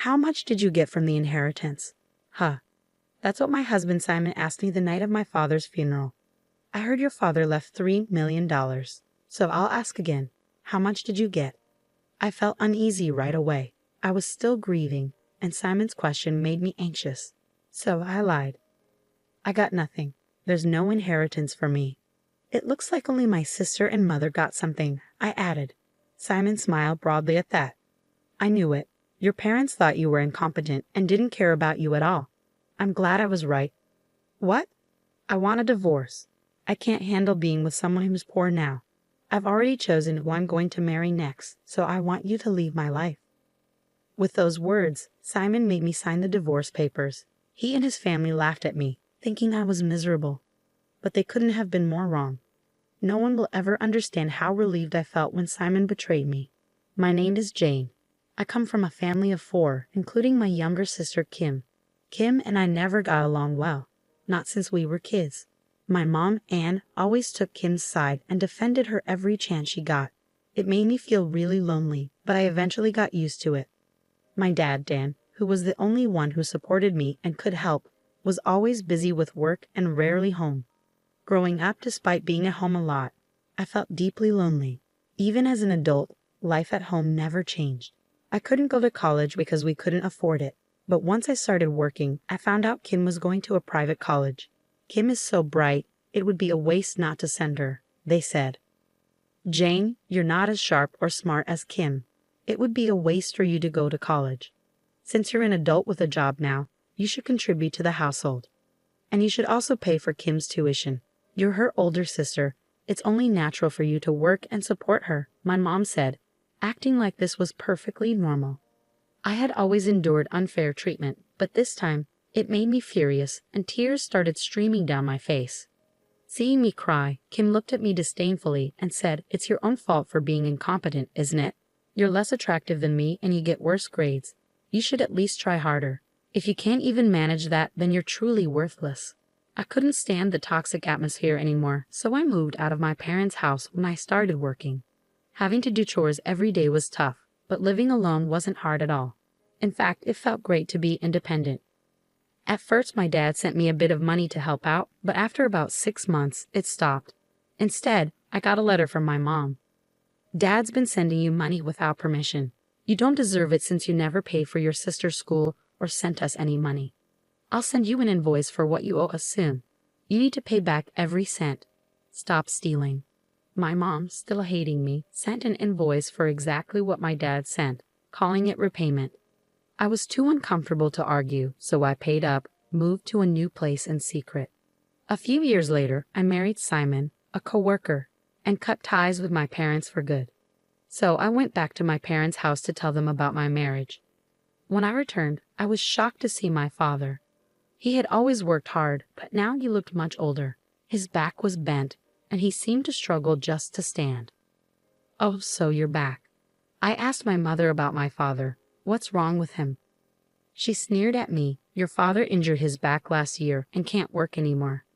How much did you get from the inheritance? Huh. That's what my husband Simon asked me the night of my father's funeral. I heard your father left $3 million. So I'll ask again. How much did you get? I felt uneasy right away. I was still grieving, and Simon's question made me anxious. So I lied. I got nothing. There's no inheritance for me. It looks like only my sister and mother got something, I added. Simon smiled broadly at that. I knew it. Your parents thought you were incompetent and didn't care about you at all. I'm glad I was right. What? I want a divorce. I can't handle being with someone who's poor now. I've already chosen who I'm going to marry next, so I want you to leave my life. With those words, Simon made me sign the divorce papers. He and his family laughed at me, thinking I was miserable. But they couldn't have been more wrong. No one will ever understand how relieved I felt when Simon betrayed me. My name is Jane. I come from a family of 4, including my younger sister Kim. Kim and I never got along well, not since we were kids. My mom, Anne, always took Kim's side and defended her every chance she got. It made me feel really lonely, but I eventually got used to it. My dad, Dan, who was the only one who supported me and could help, was always busy with work and rarely home. Growing up, despite being at home a lot, I felt deeply lonely. Even as an adult, life at home never changed. I couldn't go to college because we couldn't afford it. But once I started working, I found out Kim was going to a private college. Kim is so bright, it would be a waste not to send her, they said. Jane, you're not as sharp or smart as Kim. It would be a waste for you to go to college. Since you're an adult with a job now, you should contribute to the household. And you should also pay for Kim's tuition. You're her older sister. It's only natural for you to work and support her, my mom said, acting like this was perfectly normal. I had always endured unfair treatment, but this time, it made me furious, and tears started streaming down my face. Seeing me cry, Kim looked at me disdainfully and said, "It's your own fault for being incompetent, isn't it? You're less attractive than me and you get worse grades. You should at least try harder. If you can't even manage that, then you're truly worthless." I couldn't stand the toxic atmosphere anymore, so I moved out of my parents' house when I started working. Having to do chores every day was tough, but living alone wasn't hard at all. In fact, it felt great to be independent. At first, my dad sent me a bit of money to help out, but after about 6 months, it stopped. Instead, I got a letter from my mom. "Dad's been sending you money without permission. You don't deserve it since you never paid for your sister's school or sent us any money. I'll send you an invoice for what you owe us soon. You need to pay back every cent. Stop stealing." My mom, still hating me, sent an invoice for exactly what my dad sent, calling it repayment. I was too uncomfortable to argue, so I paid up, moved to a new place in secret. A few years later, I married Simon, a coworker, and cut ties with my parents for good. So I went back to my parents' house to tell them about my marriage. When I returned, I was shocked to see my father. He had always worked hard, but now he looked much older. His back was bent, and he seemed to struggle just to stand. "Oh, so you're back." I asked my mother about my father. What's wrong with him? She sneered at me. "Your father injured his back last year and can't work anymore.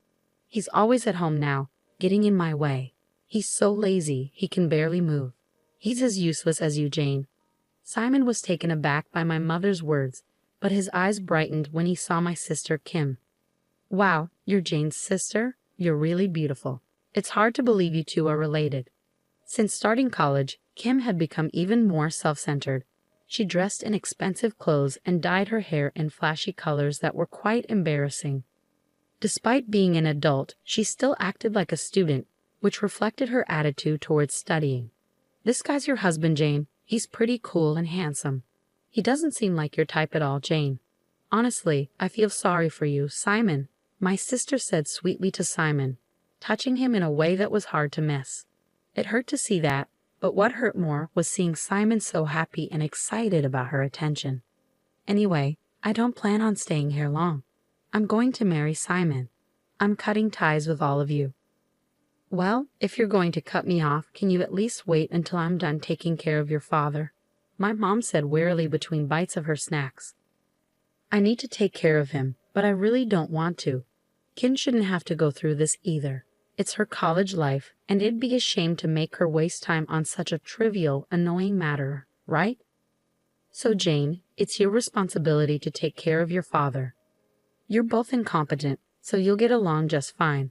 He's always at home now, getting in my way. He's so lazy, he can barely move. He's as useless as you, Jane." Simon was taken aback by my mother's words, but his eyes brightened when he saw my sister Kim. "Wow, you're Jane's sister? You're really beautiful. It's hard to believe you two are related." Since starting college, Kim had become even more self-centered. She dressed in expensive clothes and dyed her hair in flashy colors that were quite embarrassing. Despite being an adult, she still acted like a student, which reflected her attitude towards studying. "This guy's your husband, Jane. He's pretty cool and handsome. He doesn't seem like your type at all, Jane. Honestly, I feel sorry for you, Simon," my sister said sweetly to Simon, touching him in a way that was hard to miss. It hurt to see that, but what hurt more was seeing Simon so happy and excited about her attention. "Anyway, I don't plan on staying here long. I'm going to marry Simon. I'm cutting ties with all of you." "Well, if you're going to cut me off, can you at least wait until I'm done taking care of your father?" my mom said wearily between bites of her snacks. "I need to take care of him, but I really don't want to. Kim shouldn't have to go through this either. It's her college life, and it'd be a shame to make her waste time on such a trivial, annoying matter, right?" So Jane, it's your responsibility to take care of your father. You're both incompetent, so you'll get along just fine.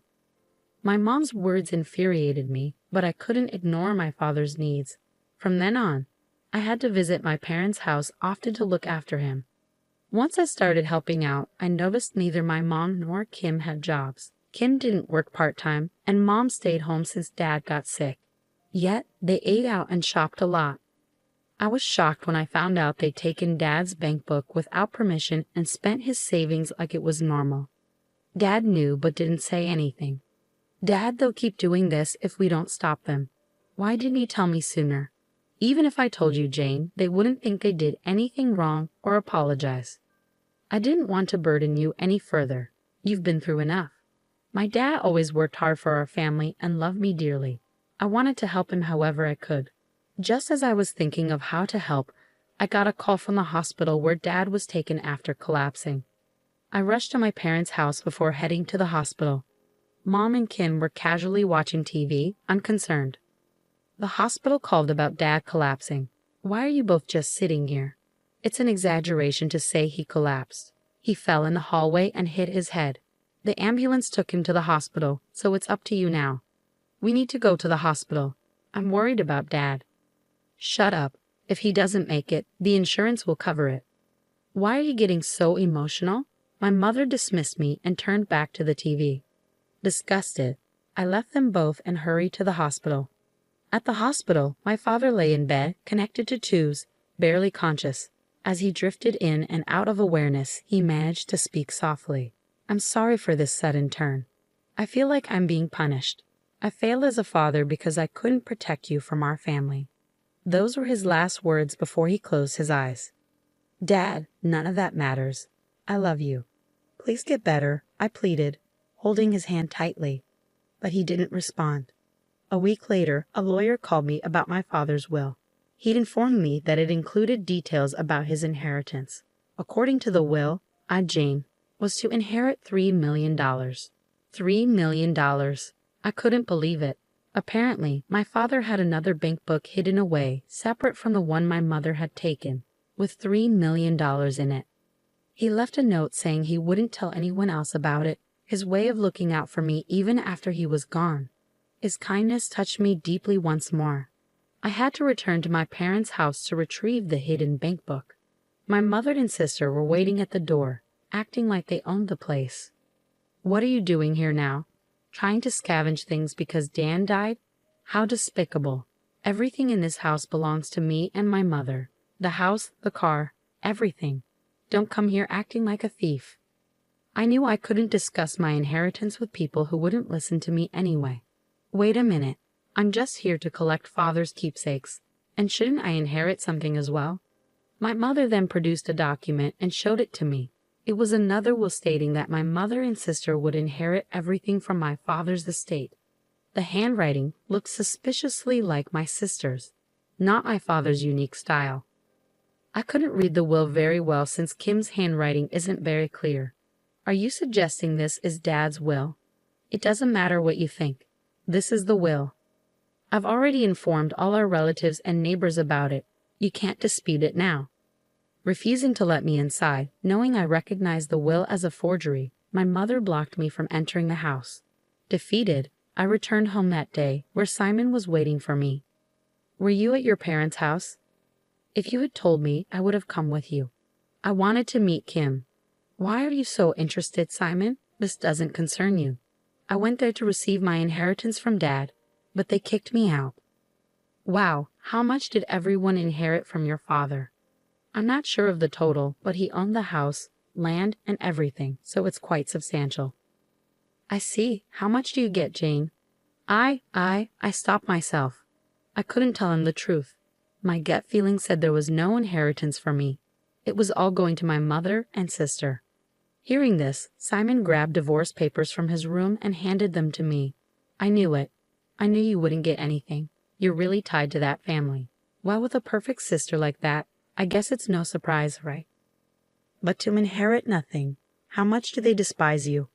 My mom's words infuriated me, but I couldn't ignore my father's needs. From then on, I had to visit my parents' house often to look after him. Once I started helping out, I noticed neither my mom nor Kim had jobs. Kim didn't work part-time, and Mom stayed home since Dad got sick. Yet, they ate out and shopped a lot. I was shocked when I found out they'd taken Dad's bank book without permission and spent his savings like it was normal. Dad knew but didn't say anything. Dad, they'll keep doing this if we don't stop them. Why didn't he tell me sooner? Even if I told you, Jane, they wouldn't think they did anything wrong or apologize. I didn't want to burden you any further. You've been through enough. My dad always worked hard for our family and loved me dearly. I wanted to help him however I could. Just as I was thinking of how to help, I got a call from the hospital where Dad was taken after collapsing. I rushed to my parents' house before heading to the hospital. Mom and Kim were casually watching TV, unconcerned. The hospital called about Dad collapsing. Why are you both just sitting here? It's an exaggeration to say he collapsed. He fell in the hallway and hit his head. The ambulance took him to the hospital, so it's up to you now. We need to go to the hospital. I'm worried about Dad. Shut up. If he doesn't make it, the insurance will cover it. Why are you getting so emotional? My mother dismissed me and turned back to the TV. Disgusted, I left them both and hurried to the hospital. At the hospital, my father lay in bed, connected to tubes, barely conscious. As he drifted in and out of awareness, he managed to speak softly. I'm sorry for this sudden turn. I feel like I'm being punished. I failed as a father because I couldn't protect you from our family. Those were his last words before he closed his eyes. Dad, none of that matters. I love you. Please get better, I pleaded, holding his hand tightly. But he didn't respond. A week later, a lawyer called me about my father's will. He'd informed me that it included details about his inheritance. According to the will, I, Jane, was to inherit $3 million. $3 million. I couldn't believe it. Apparently, my father had another bank book hidden away, separate from the one my mother had taken, with $3 million in it. He left a note saying he wouldn't tell anyone else about it, his way of looking out for me even after he was gone. His kindness touched me deeply once more. I had to return to my parents' house to retrieve the hidden bank book. My mother and sister were waiting at the door, acting like they owned the place. What are you doing here now? Trying to scavenge things because Dan died? How despicable. Everything in this house belongs to me and my mother. The house, the car, everything. Don't come here acting like a thief. I knew I couldn't discuss my inheritance with people who wouldn't listen to me anyway. Wait a minute. I'm just here to collect father's keepsakes. And shouldn't I inherit something as well? My mother then produced a document and showed it to me. It was another will stating that my mother and sister would inherit everything from my father's estate. The handwriting looked suspiciously like my sister's, not my father's unique style. I couldn't read the will very well since Kim's handwriting isn't very clear. Are you suggesting this is Dad's will? It doesn't matter what you think. This is the will. I've already informed all our relatives and neighbors about it. You can't dispute it now. Refusing to let me inside, knowing I recognized the will as a forgery, my mother blocked me from entering the house. Defeated, I returned home that day, where Simon was waiting for me. Were you at your parents' house? If you had told me, I would have come with you. I wanted to meet Kim. Why are you so interested, Simon? This doesn't concern you. I went there to receive my inheritance from Dad, but they kicked me out. Wow, how much did everyone inherit from your father? I'm not sure of the total, but he owned the house, land, and everything, so it's quite substantial. I see. How much do you get, Jane? I stopped myself. I couldn't tell him the truth. My gut feeling said there was no inheritance for me. It was all going to my mother and sister. Hearing this, Simon grabbed divorce papers from his room and handed them to me. I knew it. I knew you wouldn't get anything. You're really tied to that family. Well, with a perfect sister like that, I guess it's no surprise, right? But to inherit nothing, how much do they despise you?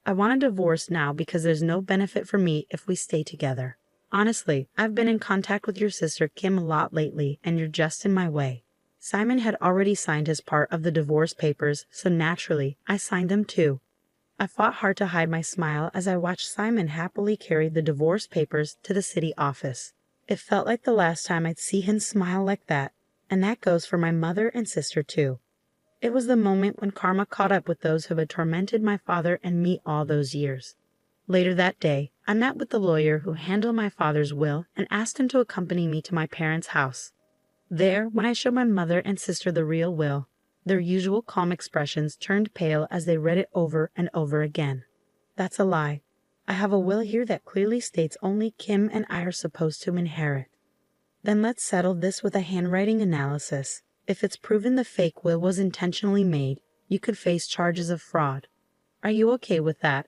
I want a divorce now because there's no benefit for me if we stay together. Honestly, I've been in contact with your sister Kim a lot lately, and you're just in my way. Simon had already signed his part of the divorce papers, so naturally, I signed them too. I fought hard to hide my smile as I watched Simon happily carry the divorce papers to the city office. It felt like the last time I'd see him smile like that, and that goes for my mother and sister too. It was the moment when karma caught up with those who had tormented my father and me all those years. Later that day, I met with the lawyer who handled my father's will and asked him to accompany me to my parents' house. There, when I showed my mother and sister the real will, their usual calm expressions turned pale as they read it over and over again. That's a lie. I have a will here that clearly states only Kim and I are supposed to inherit. Then let's settle this with a handwriting analysis. If it's proven the fake will was intentionally made, you could face charges of fraud. Are you okay with that?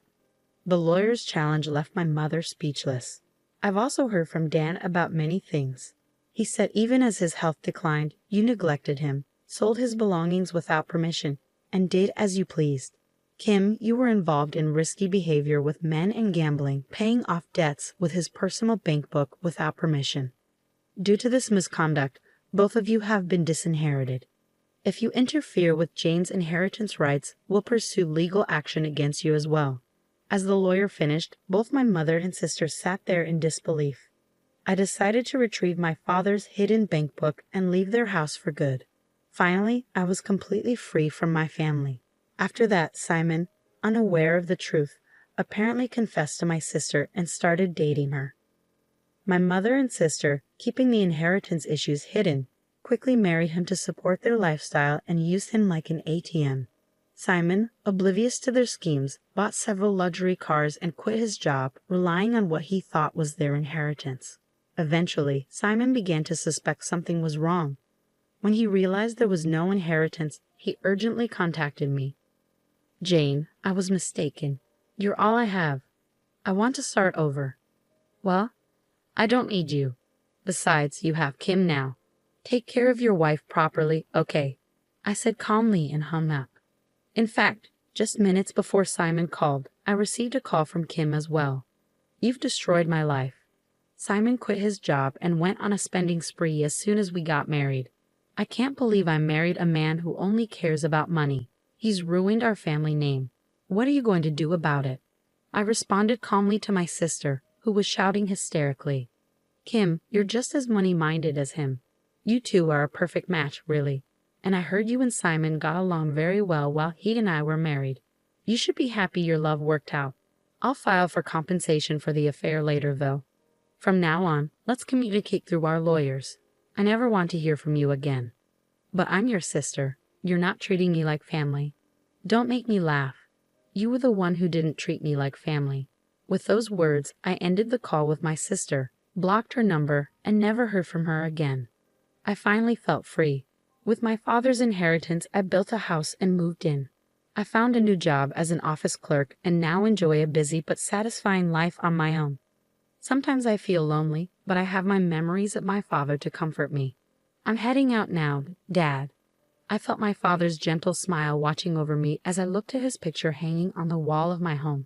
The lawyer's challenge left my mother speechless. I've also heard from Dan about many things. He said even as his health declined, you neglected him, sold his belongings without permission, and did as you pleased. Kim, you were involved in risky behavior with men and gambling, paying off debts with his personal bank book without permission. Due to this misconduct, both of you have been disinherited. If you interfere with Jane's inheritance rights, we'll pursue legal action against you as well. As the lawyer finished, both my mother and sister sat there in disbelief. I decided to retrieve my father's hidden bank book and leave their house for good. Finally, I was completely free from my family. After that, Simon, unaware of the truth, apparently confessed to my sister and started dating her. My mother and sister, keeping the inheritance issues hidden, quickly married him to support their lifestyle and used him like an ATM. Simon, oblivious to their schemes, bought several luxury cars and quit his job, relying on what he thought was their inheritance. Eventually, Simon began to suspect something was wrong. When he realized there was no inheritance, he urgently contacted me. Jane, I was mistaken. You're all I have. I want to start over. Well, I don't need you. Besides, you have Kim now. Take care of your wife properly, okay? I said calmly and hung up. In fact, just minutes before Simon called, I received a call from Kim as well. You've destroyed my life. Simon quit his job and went on a spending spree as soon as we got married. I can't believe I married a man who only cares about money. He's ruined our family name. What are you going to do about it? I responded calmly to my sister, who was shouting hysterically. Kim, you're just as money-minded as him. You two are a perfect match, really. And I heard you and Simon got along very well while he and I were married. You should be happy your love worked out. I'll file for compensation for the affair later, though. From now on, let's communicate through our lawyers. I never want to hear from you again. But I'm your sister. You're not treating me like family. Don't make me laugh. You were the one who didn't treat me like family. With those words, I ended the call with my sister, blocked her number, and never heard from her again. I finally felt free. With my father's inheritance, I built a house and moved in. I found a new job as an office clerk and now enjoy a busy but satisfying life on my own. Sometimes I feel lonely, but I have my memories of my father to comfort me. I'm heading out now, Dad. I felt my father's gentle smile watching over me as I looked at his picture hanging on the wall of my home.